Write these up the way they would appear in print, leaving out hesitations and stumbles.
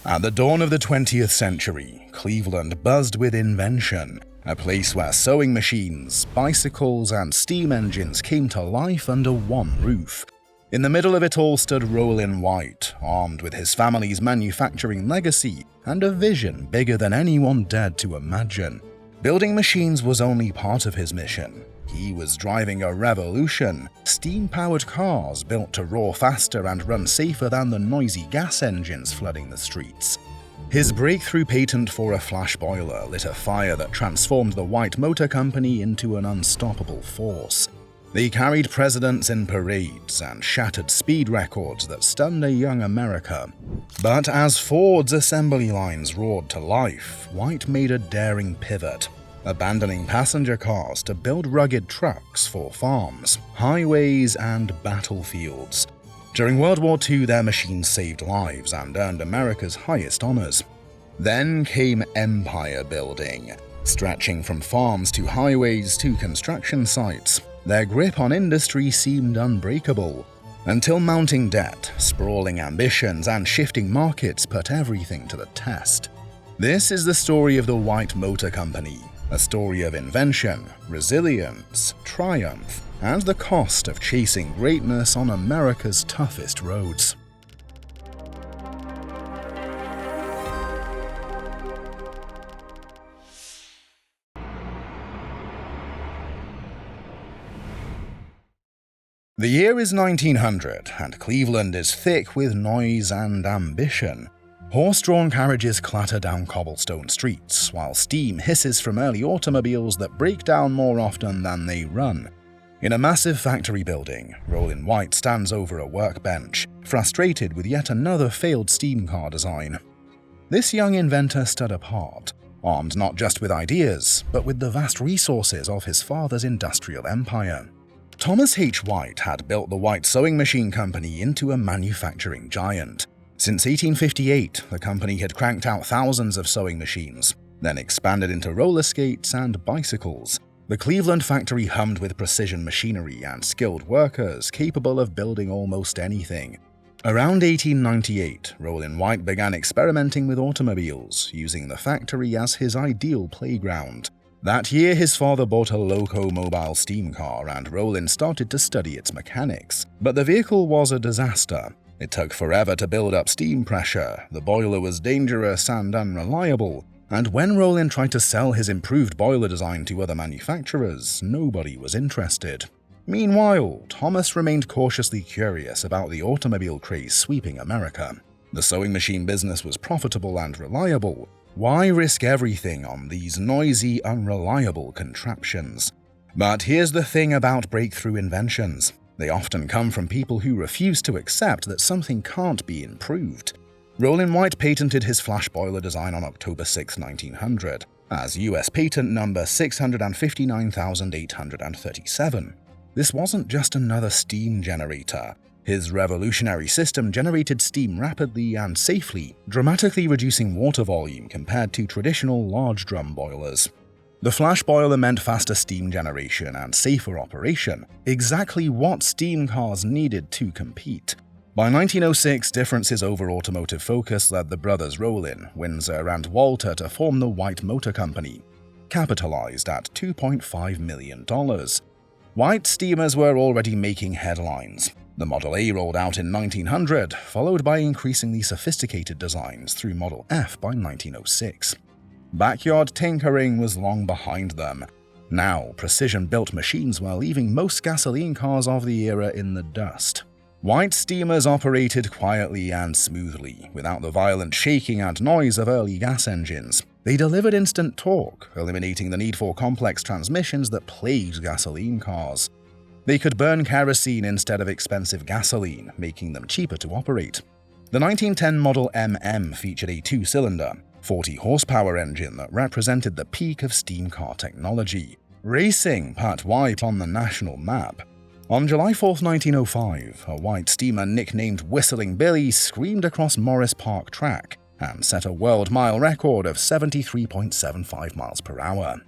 At the dawn of the 20th century, Cleveland buzzed with invention, a place where sewing machines, bicycles, and steam engines came to life under one roof. In the middle of it all stood Rollin White, armed with his family's manufacturing legacy and a vision bigger than anyone dared to imagine. Building machines was only part of his mission. He was driving a revolution, steam-powered cars built to roar faster and run safer than the noisy gas engines flooding the streets. His breakthrough patent for a flash boiler lit a fire that transformed the White Motor Company into an unstoppable force. They carried presidents in parades and shattered speed records that stunned a young America. But as Ford's assembly lines roared to life, White made a daring pivot, abandoning passenger cars to build rugged trucks for farms, highways, and battlefields. During World War II, their machines saved lives and earned America's highest honors. Then came empire building. Stretching from farms to highways to construction sites, their grip on industry seemed unbreakable, until mounting debt, sprawling ambitions, and shifting markets put everything to the test. This is the story of the White Motor Company, a story of invention, resilience, triumph, and the cost of chasing greatness on America's toughest roads. The year is 1900, and Cleveland is thick with noise and ambition. Horse-drawn carriages clatter down cobblestone streets, while steam hisses from early automobiles that break down more often than they run. In a massive factory building, Rollin White stands over a workbench, frustrated with yet another failed steam car design. This young inventor stood apart, armed not just with ideas, but with the vast resources of his father's industrial empire. Thomas H. White had built the White Sewing Machine Company into a manufacturing giant. Since 1858, the company had cranked out thousands of sewing machines, then expanded into roller skates and bicycles. The Cleveland factory hummed with precision machinery and skilled workers capable of building almost anything. Around 1898, Rollin White began experimenting with automobiles, using the factory as his ideal playground. That year, his father bought a loco-mobile steam car, and Rollin started to study its mechanics. But the vehicle was a disaster. It took forever to build up steam pressure, the boiler was dangerous and unreliable, and when Rollin tried to sell his improved boiler design to other manufacturers, nobody was interested. Meanwhile, Thomas remained cautiously curious about the automobile craze sweeping America. The sewing machine business was profitable and reliable. Why risk everything on these noisy, unreliable contraptions? But here's the thing about breakthrough inventions. They often come from people who refuse to accept that something can't be improved. Rollin White patented his flash boiler design on October 6, 1900, as US patent number 659,837. This wasn't just another steam generator. His revolutionary system generated steam rapidly and safely, dramatically reducing water volume compared to traditional large drum boilers. The flash boiler meant faster steam generation and safer operation, exactly what steam cars needed to compete. By 1906, differences over automotive focus led the brothers Rollin, Windsor, and Walter to form the White Motor Company, capitalized at $2.5 million. White steamers were already making headlines. The Model A rolled out in 1900, followed by increasingly sophisticated designs through Model F by 1906. Backyard tinkering was long behind them. Now, precision-built machines were leaving most gasoline cars of the era in the dust. White steamers operated quietly and smoothly, without the violent shaking and noise of early gas engines. They delivered instant torque, eliminating the need for complex transmissions that plagued gasoline cars. They could burn kerosene instead of expensive gasoline, making them cheaper to operate. The 1910 Model MM featured a two-cylinder, 40-horsepower engine that represented the peak of steam car technology. Racing put White on the national map. On July 4, 1905, a White steamer nicknamed Whistling Billy screamed across Morris Park Track and set a world-mile record of 73.75 miles per hour.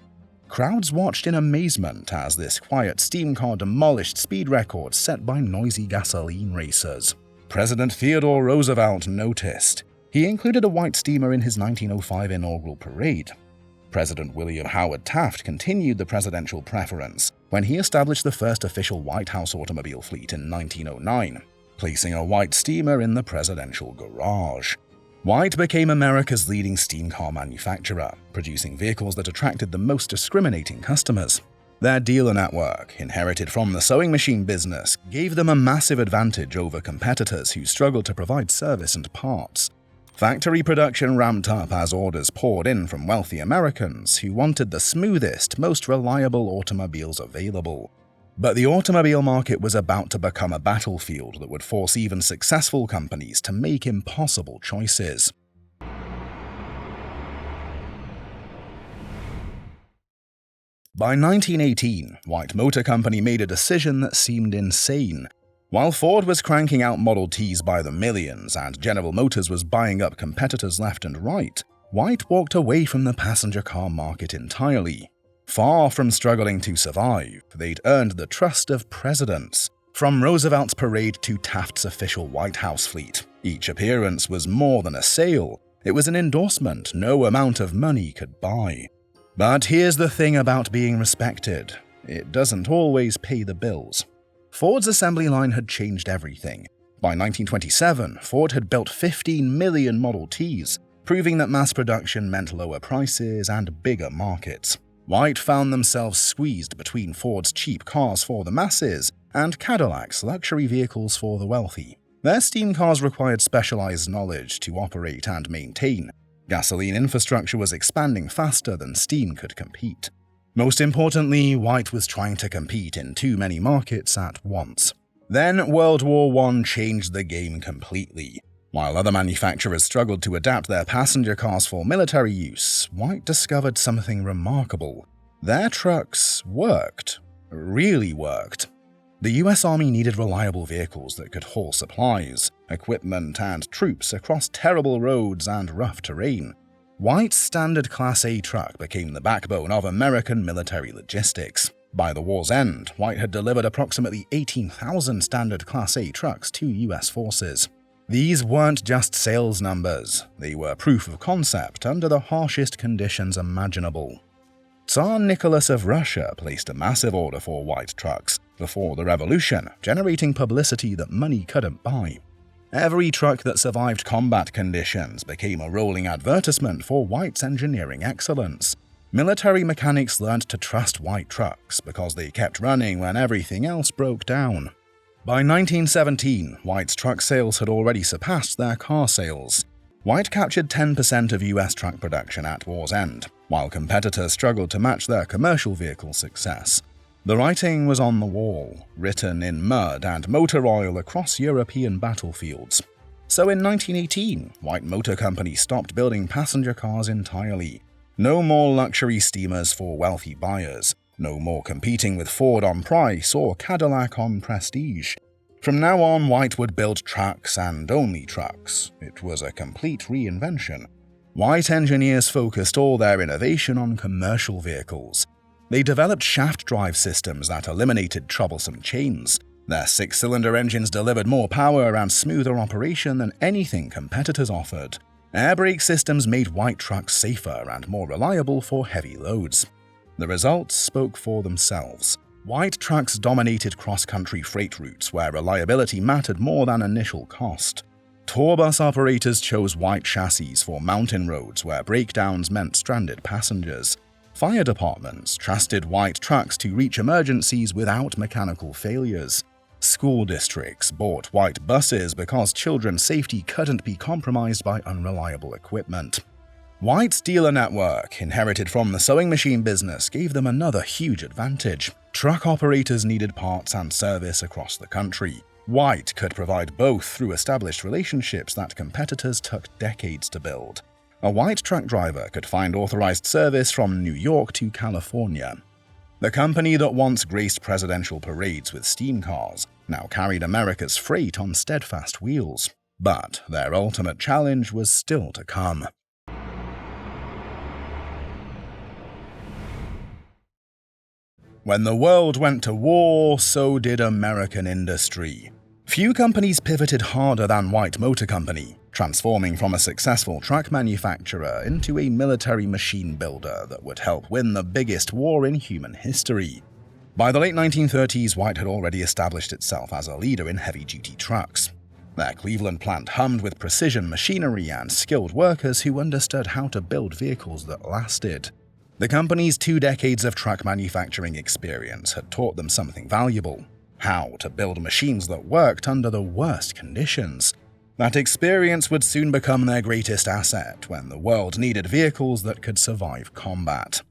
Crowds watched in amazement as this quiet steam car demolished speed records set by noisy gasoline racers. President Theodore Roosevelt noticed. He included a white steamer in his 1905 inaugural parade. President William Howard Taft continued the presidential preference when he established the first official White House automobile fleet in 1909, placing a white steamer in the presidential garage. White became America's leading steam car manufacturer, producing vehicles that attracted the most discriminating customers. Their dealer network, inherited from the sewing machine business, gave them a massive advantage over competitors who struggled to provide service and parts. Factory production ramped up as orders poured in from wealthy Americans who wanted the smoothest, most reliable automobiles available. But the automobile market was about to become a battlefield that would force even successful companies to make impossible choices. By 1918, White Motor Company made a decision that seemed insane. While Ford was cranking out Model Ts by the millions and General Motors was buying up competitors left and right, White walked away from the passenger car market entirely. Far from struggling to survive, they'd earned the trust of presidents. From Roosevelt's parade to Taft's official White House fleet, each appearance was more than a sale. It was an endorsement no amount of money could buy. But here's the thing about being respected. It doesn't always pay the bills. Ford's assembly line had changed everything. By 1927, Ford had built 15 million Model Ts, proving that mass production meant lower prices and bigger markets. White found themselves squeezed between Ford's cheap cars for the masses and Cadillac's luxury vehicles for the wealthy. Their steam cars required specialized knowledge to operate and maintain. Gasoline infrastructure was expanding faster than steam could compete. Most importantly, White was trying to compete in too many markets at once. Then World War I changed the game completely. While other manufacturers struggled to adapt their passenger cars for military use, White discovered something remarkable. Their trucks worked. Really worked. The US Army needed reliable vehicles that could haul supplies, equipment, and troops across terrible roads and rough terrain. White's standard Class A truck became the backbone of American military logistics. By the war's end, White had delivered approximately 18,000 standard Class A trucks to US forces. These weren't just sales numbers, they were proof of concept under the harshest conditions imaginable. Tsar Nicholas of Russia placed a massive order for White trucks before the revolution, generating publicity that money couldn't buy. Every truck that survived combat conditions became a rolling advertisement for White's engineering excellence. Military mechanics learned to trust White trucks because they kept running when everything else broke down. By 1917, White's truck sales had already surpassed their car sales. White captured 10% of US truck production at war's end, while competitors struggled to match their commercial vehicle success. The writing was on the wall, written in mud and motor oil across European battlefields. So in 1918, White Motor Company stopped building passenger cars entirely. No more luxury steamers for wealthy buyers, no more competing with Ford on price or Cadillac on prestige. From now on, White would build trucks and only trucks. It was a complete reinvention. White engineers focused all their innovation on commercial vehicles. They developed shaft drive systems that eliminated troublesome chains. Their six-cylinder engines delivered more power and smoother operation than anything competitors offered. Air brake systems made White trucks safer and more reliable for heavy loads. The results spoke for themselves. White trucks dominated cross-country freight routes where reliability mattered more than initial cost. Tour bus operators chose White chassis for mountain roads where breakdowns meant stranded passengers. Fire departments trusted White trucks to reach emergencies without mechanical failures. School districts bought White buses because children's safety couldn't be compromised by unreliable equipment. White's dealer network, inherited from the sewing machine business, gave them another huge advantage. Truck operators needed parts and service across the country. White could provide both through established relationships that competitors took decades to build. A White truck driver could find authorized service from New York to California. The company that once graced presidential parades with steam cars now carried America's freight on steadfast wheels. But their ultimate challenge was still to come. When the world went to war, so did American industry. Few companies pivoted harder than White Motor Company. transforming from a successful truck manufacturer into a military machine builder that would help win the biggest war in human history. By the late 1930s, White had already established itself as a leader in heavy-duty trucks. Their Cleveland plant hummed with precision machinery and skilled workers who understood how to build vehicles that lasted. The company's 2 decades of truck manufacturing experience had taught them something valuable: how to build machines that worked under the worst conditions. That experience would soon become their greatest asset when the world needed vehicles that could survive combat.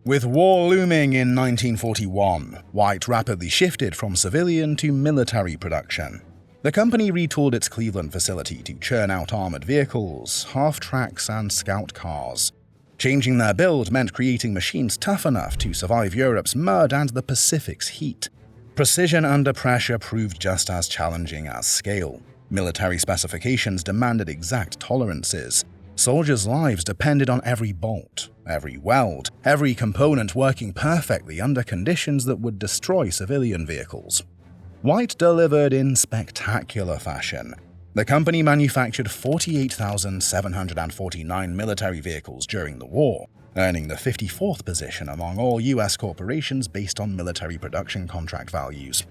With war looming in 1941, White rapidly shifted from civilian to military production. The company retooled its Cleveland facility to churn out armored vehicles, half-tracks, and scout cars. Changing their build meant creating machines tough enough to survive Europe's mud and the Pacific's heat. Precision under pressure proved just as challenging as scale. Military specifications demanded exact tolerances. Soldiers' lives depended on every bolt, every weld, every component working perfectly under conditions that would destroy civilian vehicles. White delivered in spectacular fashion. The company manufactured 48,749 military vehicles during the war, earning the 54th position among all U.S. corporations based on military production contract values.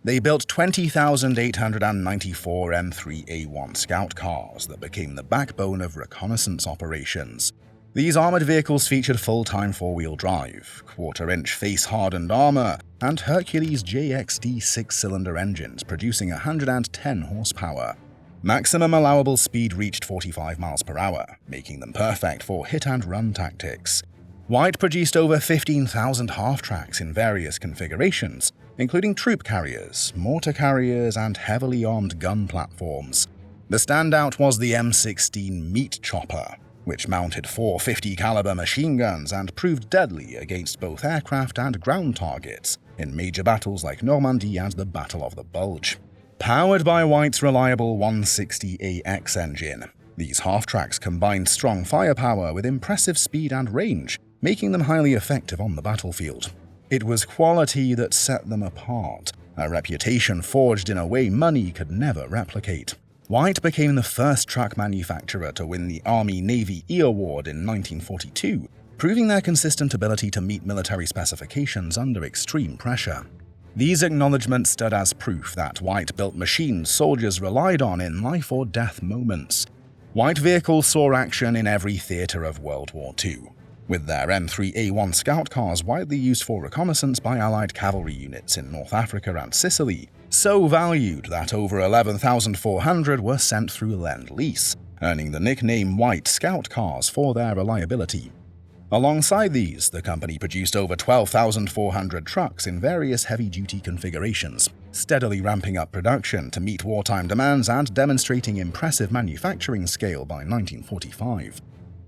They built 20,894 M3A1 scout cars that became the backbone of reconnaissance operations. These armored vehicles featured full-time 4-wheel drive, quarter-inch face-hardened armor, and Hercules JXD 6-cylinder engines producing 110 horsepower. Maximum allowable speed reached 45 miles per hour, making them perfect for hit-and-run tactics. White produced over 15,000 half-tracks in various configurations, including troop carriers, mortar carriers, and heavily armed gun platforms. The standout was the M16 Meat Chopper, which mounted 450 caliber machine guns and proved deadly against both aircraft and ground targets in major battles like Normandy and the Battle of the Bulge. Powered by White's reliable 160AX engine, these half-tracks combined strong firepower with impressive speed and range, making them highly effective on the battlefield. It was quality that set them apart, a reputation forged in a way money could never replicate. White became the first truck manufacturer to win the Army-Navy E Award in 1942, proving their consistent ability to meet military specifications under extreme pressure. These acknowledgments stood as proof that White built machines soldiers relied on in life-or-death moments. White vehicles saw action in every theater of World War II, with their M3A1 scout cars widely used for reconnaissance by Allied cavalry units in North Africa and Sicily, so valued that over 11,400 were sent through Lend-Lease, earning the nickname White Scout Cars for their reliability. Alongside these, the company produced over 12,400 trucks in various heavy-duty configurations, steadily ramping up production to meet wartime demands and demonstrating impressive manufacturing scale by 1945.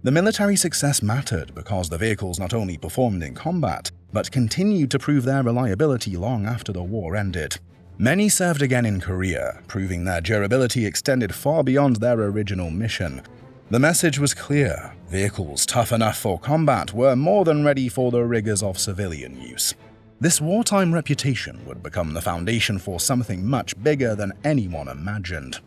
The military success mattered because the vehicles not only performed in combat, but continued to prove their reliability long after the war ended. Many served again in Korea, proving their durability extended far beyond their original mission. The message was clear: vehicles tough enough for combat were more than ready for the rigors of civilian use. This wartime reputation would become the foundation for something much bigger than anyone imagined.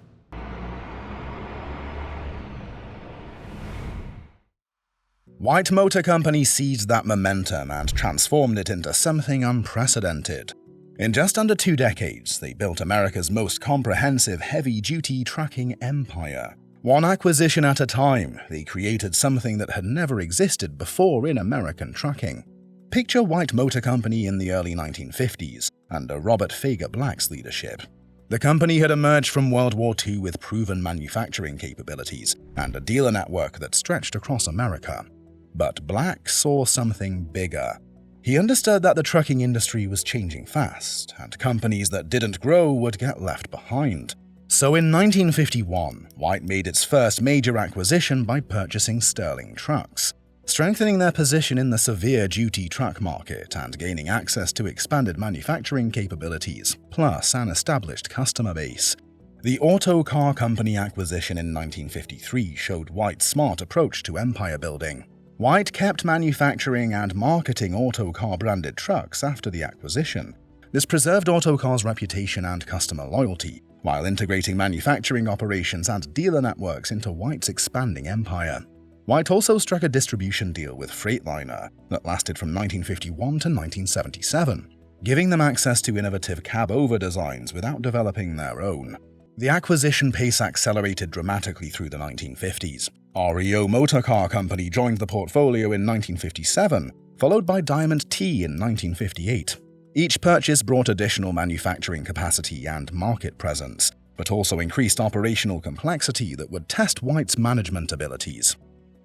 White Motor Company seized that momentum and transformed it into something unprecedented. In just under 2 decades, they built America's most comprehensive heavy-duty trucking empire. One acquisition at a time, they created something that had never existed before in American trucking. Picture White Motor Company in the early 1950s, under Robert Fager Black's leadership. The company had emerged from World War II with proven manufacturing capabilities and a dealer network that stretched across America. But Black saw something bigger. He understood that the trucking industry was changing fast, and companies that didn't grow would get left behind. So in 1951, White made its first major acquisition by purchasing Sterling Trucks, strengthening their position in the severe-duty truck market and gaining access to expanded manufacturing capabilities, plus an established customer base. The Auto Car Company acquisition in 1953 showed White's smart approach to empire building. White kept manufacturing and marketing Autocar-branded trucks after the acquisition. This preserved Autocar's reputation and customer loyalty, while integrating manufacturing operations and dealer networks into White's expanding empire. White also struck a distribution deal with Freightliner that lasted from 1951 to 1977, giving them access to innovative cab-over designs without developing their own. The acquisition pace accelerated dramatically through the 1950s. REO Motor Car Company joined the portfolio in 1957, followed by Diamond T in 1958. Each purchase brought additional manufacturing capacity and market presence, but also increased operational complexity that would test White's management abilities.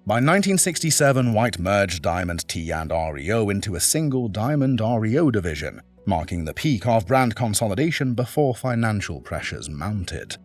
By 1967, White merged Diamond T and REO into a single Diamond REO division, marking the peak of brand consolidation before financial pressures mounted.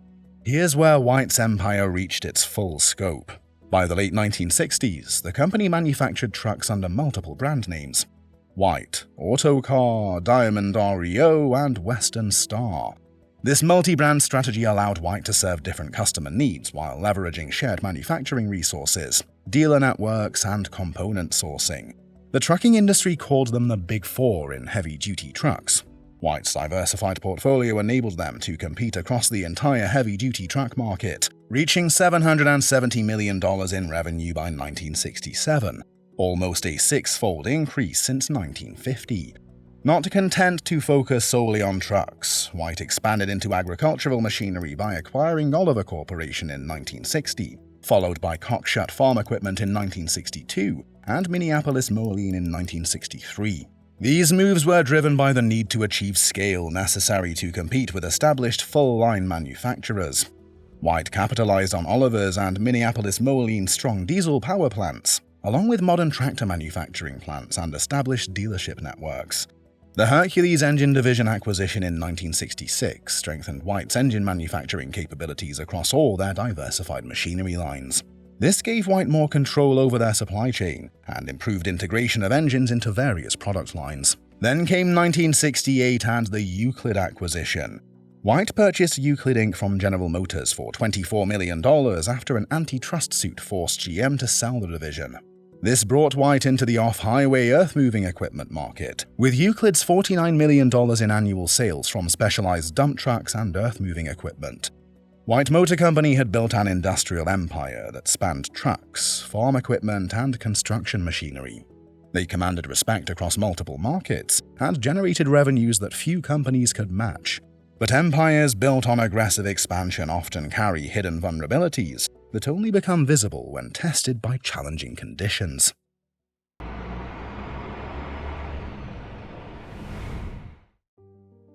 Here's where White's empire reached its full scope. By the late 1960s, the company manufactured trucks under multiple brand names: White, Autocar, Diamond REO, and Western Star. This multi-brand strategy allowed White to serve different customer needs while leveraging shared manufacturing resources, dealer networks, and component sourcing. The trucking industry called them the Big Four in heavy-duty trucks. White's diversified portfolio enabled them to compete across the entire heavy-duty truck market, reaching $770 million in revenue by 1967, almost a six-fold increase since 1950. Not content to focus solely on trucks, White expanded into agricultural machinery by acquiring Oliver Corporation in 1960, followed by Cockshut Farm Equipment in 1962 and Minneapolis Moline in 1963. These moves were driven by the need to achieve scale necessary to compete with established full-line manufacturers. White capitalized on Oliver's and Minneapolis Moline's strong diesel power plants, along with modern tractor manufacturing plants and established dealership networks. The Hercules Engine Division acquisition in 1966 strengthened White's engine manufacturing capabilities across all their diversified machinery lines. This gave White more control over their supply chain and improved integration of engines into various product lines. Then came 1968 and the Euclid acquisition. White purchased Euclid Inc. from General Motors for $24 million after an antitrust suit forced GM to sell the division. This brought White into the off-highway earth-moving equipment market, with Euclid's $49 million in annual sales from specialized dump trucks and earth-moving equipment. White Motor Company had built an industrial empire that spanned trucks, farm equipment, and construction machinery. They commanded respect across multiple markets and generated revenues that few companies could match. But empires built on aggressive expansion often carry hidden vulnerabilities that only become visible when tested by challenging conditions.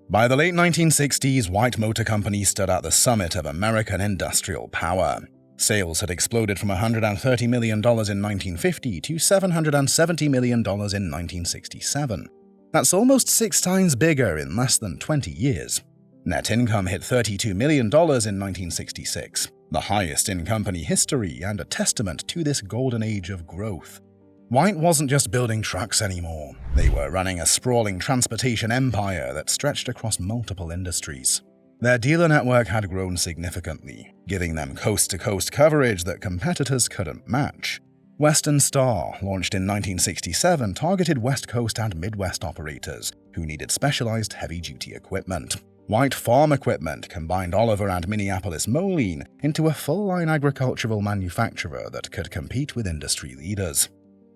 By the late 1960s, White Motor Company stood at the summit of American industrial power. Sales had exploded from $130 million in 1950 to $770 million in 1967. That's almost 6 times bigger in less than 20 years. Net income hit $32 million in 1966, the highest in company history and a testament to this golden age of growth. White wasn't just building trucks anymore. They were running a sprawling transportation empire that stretched across multiple industries. Their dealer network had grown significantly, giving them coast-to-coast coverage that competitors couldn't match. Western Star, launched in 1967, targeted West Coast and Midwest operators who needed specialized heavy-duty equipment. White Farm Equipment combined Oliver and Minneapolis Moline into a full-line agricultural manufacturer that could compete with industry leaders.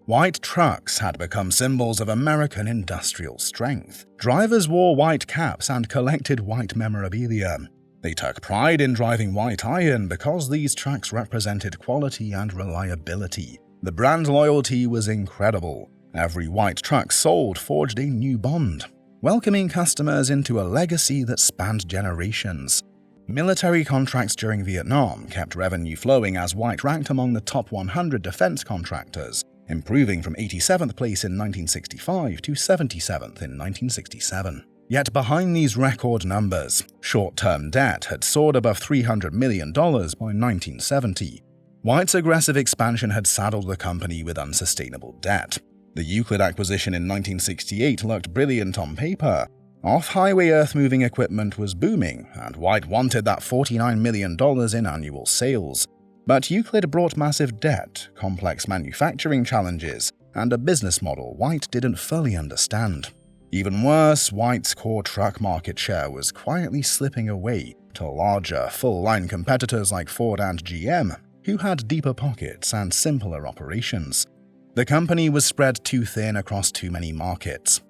White trucks had become symbols of American industrial strength. Drivers wore white caps and collected white memorabilia. They took pride in driving white iron because these trucks represented quality and reliability. The brand loyalty was incredible. Every white truck sold forged a new bond, welcoming customers into a legacy that spanned generations. Military contracts during Vietnam kept revenue flowing as White ranked among the top 100 defense contractors, improving from 87th place in 1965 to 77th in 1967. Yet behind these record numbers, short-term debt had soared above $300 million by 1970. White's aggressive expansion had saddled the company with unsustainable debt. The Euclid acquisition in 1968 looked brilliant on paper. Off-highway earth-moving equipment was booming, and White wanted that $49 million in annual sales. But Euclid brought massive debt, complex manufacturing challenges, and a business model White didn't fully understand. Even worse, White's core truck market share was quietly slipping away to larger, full-line competitors like Ford and GM, who had deeper pockets and simpler operations. The company was spread too thin across too many markets.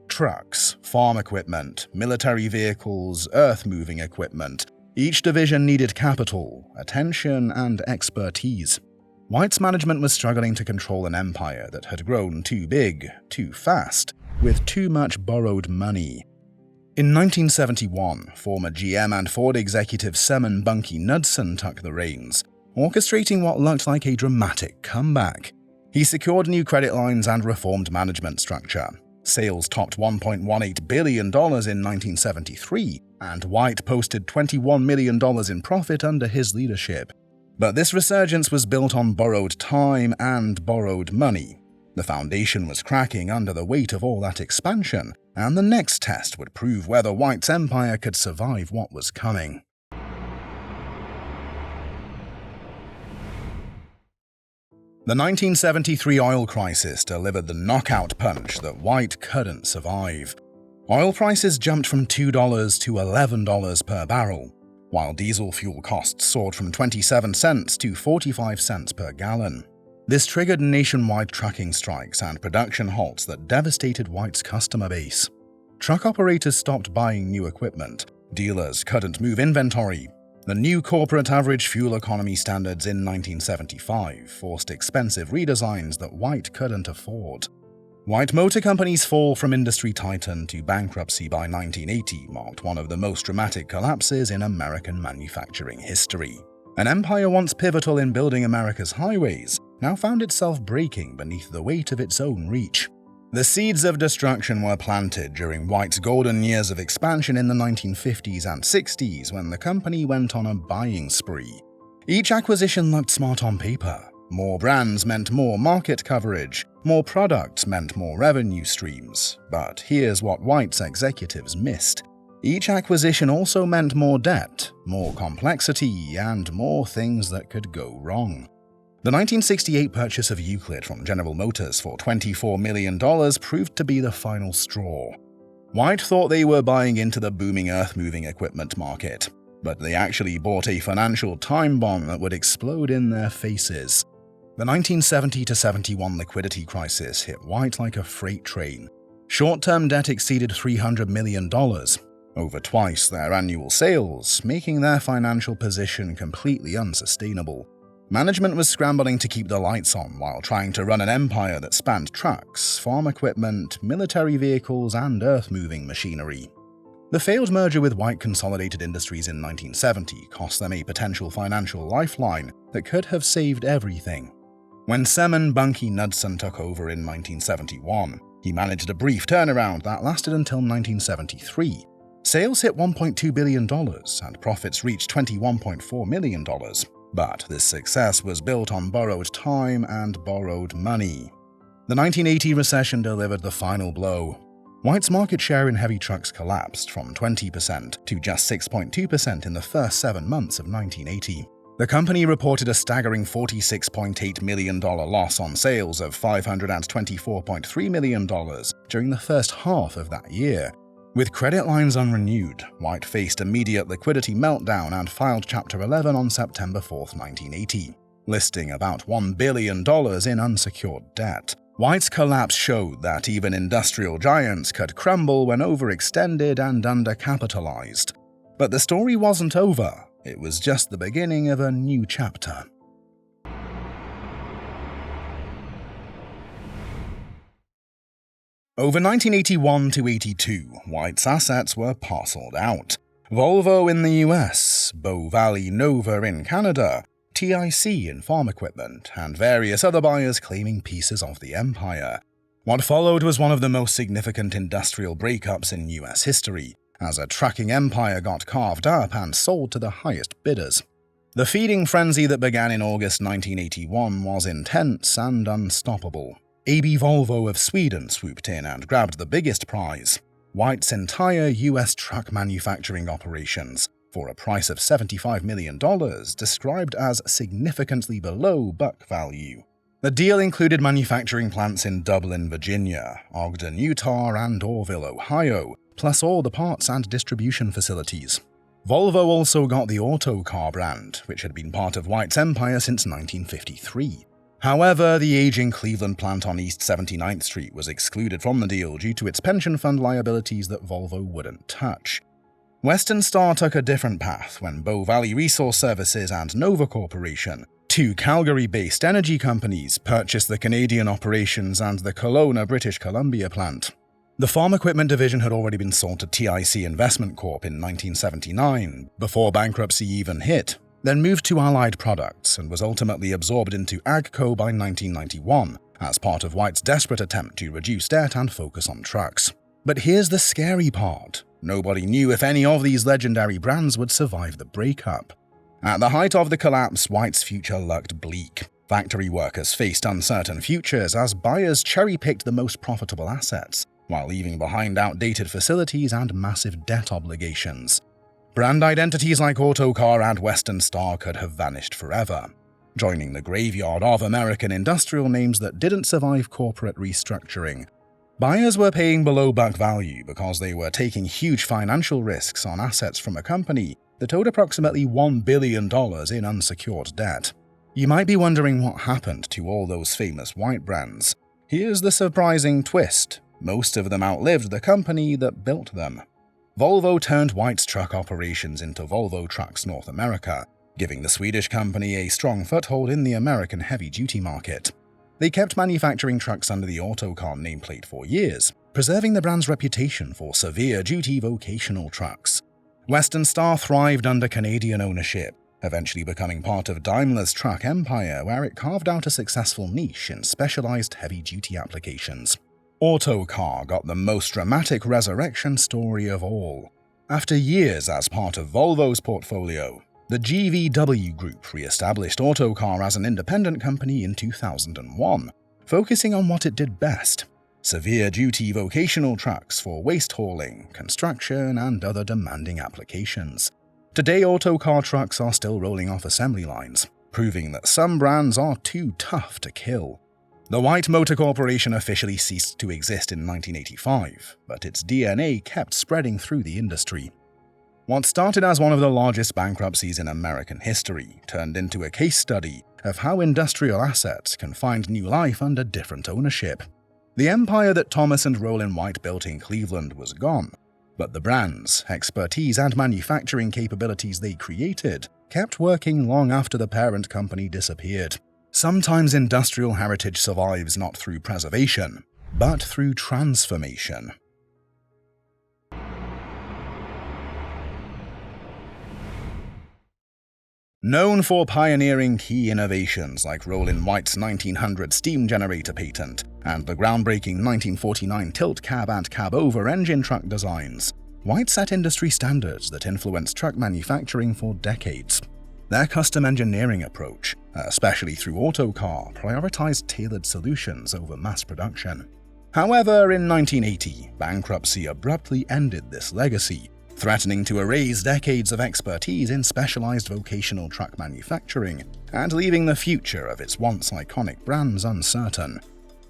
Trucks, farm equipment, military vehicles, earth-moving equipment. Each division needed capital, attention, and expertise. White's management was struggling to control an empire that had grown too big, too fast, with too much borrowed money. In 1971, former GM and Ford executive Seaman "Bunky" Knudsen took the reins, orchestrating what looked like a dramatic comeback. He secured new credit lines and reformed management structure. Sales topped $1.18 billion in 1973, and White posted $21 million in profit under his leadership. But this resurgence was built on borrowed time and borrowed money. The foundation was cracking under the weight of all that expansion, and the next test would prove whether White's empire could survive what was coming. The 1973 oil crisis delivered the knockout punch that White couldn't survive. Oil prices jumped from $2 to $11 per barrel, while diesel fuel costs soared from 27 cents to 45 cents per gallon. This triggered nationwide trucking strikes and production halts that devastated White's customer base. Truck operators stopped buying new equipment, dealers couldn't move inventory. The new corporate average fuel economy standards in 1975 forced expensive redesigns that White couldn't afford. White Motor Company's fall from industry titan to bankruptcy by 1980 marked one of the most dramatic collapses in American manufacturing history. An empire once pivotal in building America's highways now found itself breaking beneath the weight of its own reach. The seeds of destruction were planted during White's golden years of expansion in the 1950s and 60s when the company went on a buying spree. Each acquisition looked smart on paper. More brands meant more market coverage, more products meant more revenue streams. But here's what White's executives missed. Each acquisition also meant more debt, more complexity, and more things that could go wrong. The 1968 purchase of Euclid from General Motors for $24 million proved to be the final straw. White thought they were buying into the booming earth-moving equipment market, but they actually bought a financial time bomb that would explode in their faces. The 1970-71 liquidity crisis hit White like a freight train. Short-term debt exceeded $300 million, over twice their annual sales, making their financial position completely unsustainable. Management was scrambling to keep the lights on while trying to run an empire that spanned trucks, farm equipment, military vehicles, and earth-moving machinery. The failed merger with White Consolidated Industries in 1970 cost them a potential financial lifeline that could have saved everything. When Seaman "Bunky" Knudsen took over in 1971, he managed a brief turnaround that lasted until 1973. Sales hit $1.2 billion and profits reached $21.4 million. But this success was built on borrowed time and borrowed money. The 1980 recession delivered the final blow. White's market share in heavy trucks collapsed from 20% to just 6.2% in the first 7 months of 1980. The company reported a staggering $46.8 million loss on sales of $524.3 million during the first half of that year. With credit lines unrenewed, White faced immediate liquidity meltdown and filed Chapter 11 on September 4, 1980, listing about $1 billion in unsecured debt. White's collapse showed that even industrial giants could crumble when overextended and undercapitalized. But the story wasn't over. It was just the beginning of a new chapter. Over 1981 to 82, White's assets were parceled out. Volvo in the US, Bow Valley Nova in Canada, TIC in farm equipment, and various other buyers claiming pieces of the empire. What followed was one of the most significant industrial breakups in US history, as a trucking empire got carved up and sold to the highest bidders. The feeding frenzy that began in August 1981 was intense and unstoppable. AB Volvo of Sweden swooped in and grabbed the biggest prize, White's entire US truck manufacturing operations, for a price of $75 million, described as significantly below book value. The deal included manufacturing plants in Dublin, Virginia, Ogden, Utah, and Orville, Ohio, plus all the parts and distribution facilities. Volvo also got the Autocar brand, which had been part of White's empire since 1953. However, the aging Cleveland plant on East 79th Street was excluded from the deal due to its pension fund liabilities that Volvo wouldn't touch. Western Star took a different path when Bow Valley Resource Services and Nova Corporation, two Calgary-based energy companies, purchased the Canadian operations and the Kelowna, British Columbia plant. The farm equipment division had already been sold to TIC Investment Corp in 1979, before bankruptcy even hit, then moved to Allied Products and was ultimately absorbed into AGCO by 1991 as part of White's desperate attempt to reduce debt and focus on trucks. But here's the scary part. Nobody knew if any of these legendary brands would survive the breakup. At the height of the collapse, White's future looked bleak. Factory workers faced uncertain futures as buyers cherry-picked the most profitable assets, while leaving behind outdated facilities and massive debt obligations. Brand identities like Autocar and Western Star could have vanished forever, joining the graveyard of American industrial names that didn't survive corporate restructuring. Buyers were paying below book value because they were taking huge financial risks on assets from a company that owed approximately $1 billion in unsecured debt. You might be wondering what happened to all those famous White brands. Here's the surprising twist. Most of them outlived the company that built them. Volvo turned White's truck operations into Volvo Trucks North America, giving the Swedish company a strong foothold in the American heavy-duty market. They kept manufacturing trucks under the Autocar nameplate for years, preserving the brand's reputation for severe-duty vocational trucks. Western Star thrived under Canadian ownership, eventually becoming part of Daimler's truck empire, where it carved out a successful niche in specialized heavy-duty applications. Autocar got the most dramatic resurrection story of all. After years as part of Volvo's portfolio, the GVW Group re-established Autocar as an independent company in 2001, focusing on what it did best: severe-duty vocational trucks for waste hauling, construction, and other demanding applications. Today, Autocar trucks are still rolling off assembly lines, proving that some brands are too tough to kill. The White Motor Corporation officially ceased to exist in 1985, but its DNA kept spreading through the industry. What started as one of the largest bankruptcies in American history turned into a case study of how industrial assets can find new life under different ownership. The empire that Thomas and Rollin White built in Cleveland was gone, but the brands, expertise, and manufacturing capabilities they created kept working long after the parent company disappeared. Sometimes industrial heritage survives not through preservation, but through transformation. Known for pioneering key innovations like Rollin White's 1900 steam generator patent and the groundbreaking 1949 tilt cab and cab-over engine truck designs, White set industry standards that influenced truck manufacturing for decades. Their custom engineering approach, especially through Autocar, prioritized tailored solutions over mass production. However, in 1980, bankruptcy abruptly ended this legacy, threatening to erase decades of expertise in specialized vocational truck manufacturing and leaving the future of its once iconic brands uncertain.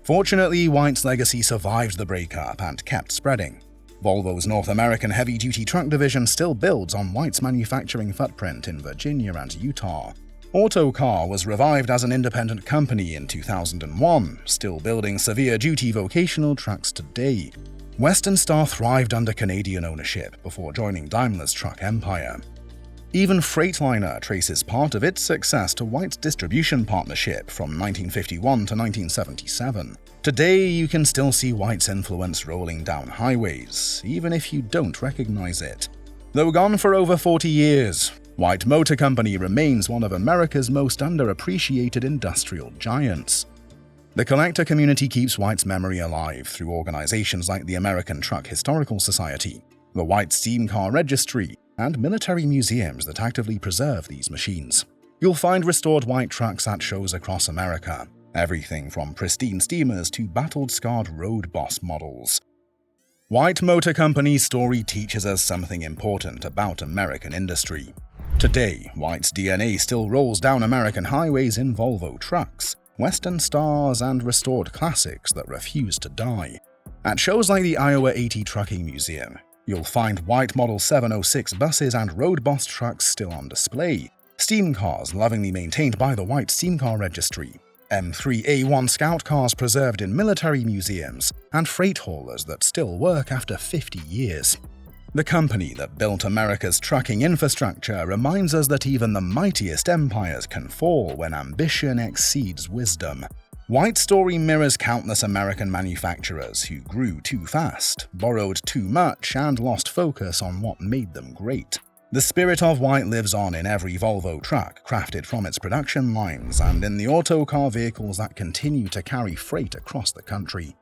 Fortunately, White's legacy survived the breakup and kept spreading. Volvo's North American heavy-duty truck division still builds on White's manufacturing footprint in Virginia and Utah. Autocar was revived as an independent company in 2001, still building severe-duty vocational trucks today. Western Star thrived under Canadian ownership before joining Daimler's truck empire. Even Freightliner traces part of its success to White's distribution partnership from 1951 to 1977. Today, you can still see White's influence rolling down highways, even if you don't recognize it. Though gone for over 40 years, White Motor Company remains one of America's most underappreciated industrial giants. The collector community keeps White's memory alive through organizations like the American Truck Historical Society, the White Steam Car Registry, and military museums that actively preserve these machines. You'll find restored White trucks at shows across America, everything from pristine steamers to battle-scarred road boss models. White Motor Company's story teaches us something important about American industry. Today, White's DNA still rolls down American highways in Volvo trucks, Western Stars, and restored classics that refuse to die. At shows like the Iowa 80 Trucking Museum, You'll find white Model 706 buses and road boss trucks still on display, steam cars lovingly maintained by the White Steam Car Registry, M3A1 Scout cars preserved in military museums, and freight haulers that still work after 50 years. The company that built America's trucking infrastructure reminds us that even the mightiest empires can fall when ambition exceeds wisdom. White Story mirrors countless American manufacturers who grew too fast, borrowed too much, and lost focus on what made them great. The spirit of White lives on in every Volvo truck crafted from its production lines and in the auto car vehicles that continue to carry freight across the country.